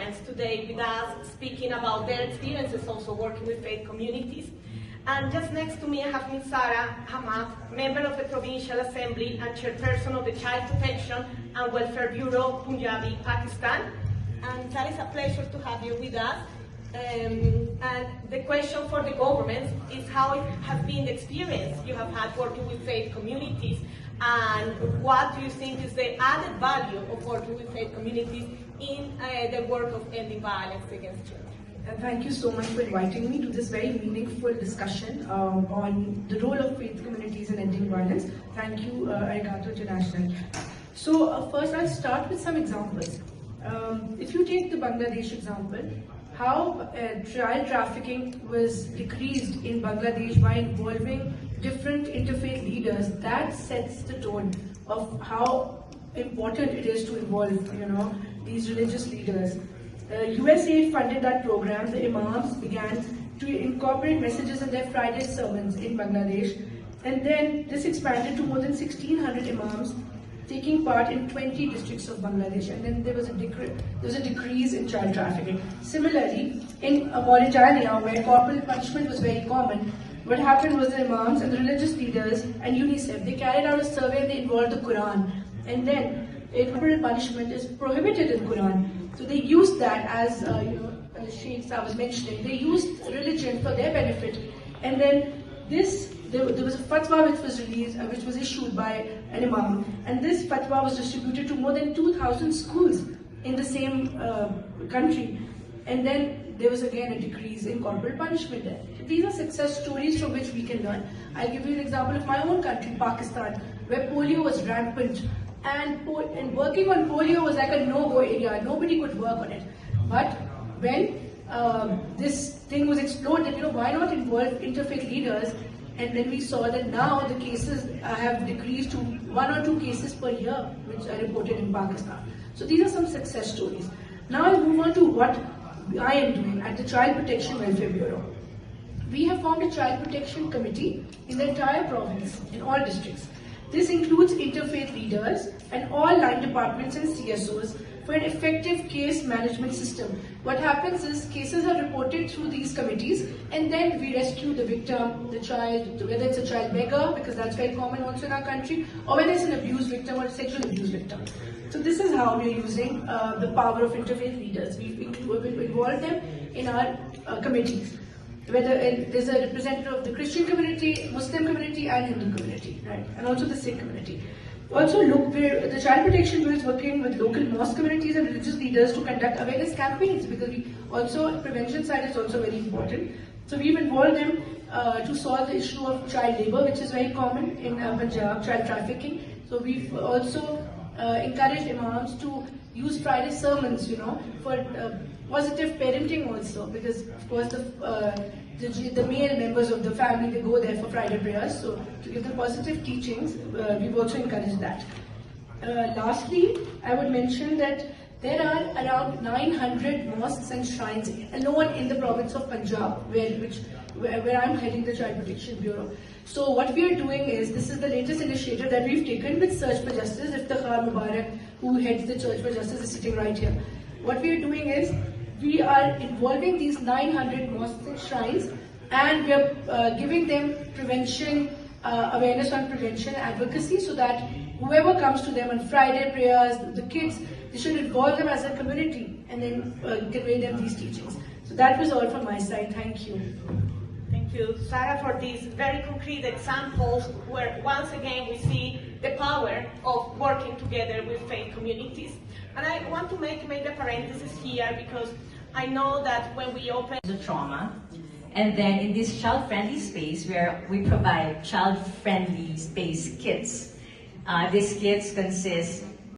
parents today with us, speaking about their experiences also working with faith communities. And just next to me, I have Ms. Sara Hamad, member of the Provincial Assembly and chairperson of the Child Protection and Welfare Bureau, Punjabi, Pakistan. And that is a pleasure to have you with us. And the question for the government is how it has been the experience you have had working with faith communities, and what do you think is the added value of working with faith communities in the work of ending violence against children? Thank you so much for inviting me to this very meaningful discussion on the role of faith communities in ending violence. Thank you, Arigato International. So first I'll start with some examples. If you take the Bangladesh example, how child trafficking was decreased in Bangladesh by involving different interfaith leaders, that sets the tone of how important it is to involve, these religious leaders. USAID funded that program. The imams began to incorporate messages in their Friday sermons in Bangladesh, and then this expanded to more than 1,600 imams taking part in 20 districts of Bangladesh, and then there was a decrease in child trafficking. Similarly, in Mauritania, where corporal punishment was very common, what happened was the imams and the religious leaders and UNICEF, they carried out a survey and they involved the Quran, and then corporal punishment is prohibited in Quran. So they used that as, the sheikhs I was mentioning, they used religion for their benefit. And then there was a fatwa which was released, which was issued by an imam. And this fatwa was distributed to more than 2,000 schools in the same country. And then there was again a decrease in corporal punishment there. These are success stories from which we can learn. I'll give you an example of my own country, Pakistan, where polio was rampant. And working on polio was like a no-go area. Nobody could work on it. But when this thing was explored, that why not involve interfaith leaders? And then we saw that now the cases have decreased to 1 or 2 cases per year, which are reported in Pakistan. So these are some success stories. Now I'll move on to what I am doing at the Child Protection Welfare Bureau. We have formed a Child Protection Committee in the entire province, in all districts. This includes interfaith leaders and all line departments and CSOs for an effective case management system. What happens is cases are reported through these committees, and then we rescue the victim, the child, whether it's a child beggar, because that's very common also in our country, or whether it's an abuse victim or a sexual abuse victim. So this is how we're using the power of interfaith leaders. We've involved them in our committees. Whether there's a representative of the Christian community, Muslim community, and Hindu community, right? And also the Sikh community. Also, the Child Protection Bureau is working with local mosque communities and religious leaders to conduct awareness campaigns, because prevention side is also very important. So we've involved them to solve the issue of child labor, which is very common in Punjab, child trafficking. So we've also encouraged imams to use Friday sermons, for positive parenting also, because of course the male members of the family, they go there for Friday prayers, so to give them positive teachings, we've also encouraged that. Lastly, I would mention that there are around 900 mosques and shrines alone in the province of Punjab, where I'm heading the Child Protection Bureau. So what we are doing is, this is the latest initiative that we've taken with Search for Justice. Iftikhar Mubarak, who heads the Search for Justice, is sitting right here. What we are doing is, we are involving these 900 mosques and shrines, and we are giving them prevention, awareness on prevention advocacy, so that whoever comes to them on Friday prayers, the kids, they should involve them as a community and then convey them these teachings. So that was all from my side. Thank you. Thank you, Sarah, for these very concrete examples where once again we see the power of working together with faith communities. And I want to make a parenthesis here, because I know that when we open the trauma, and then in this child-friendly space where we provide child-friendly space kits. These kits consist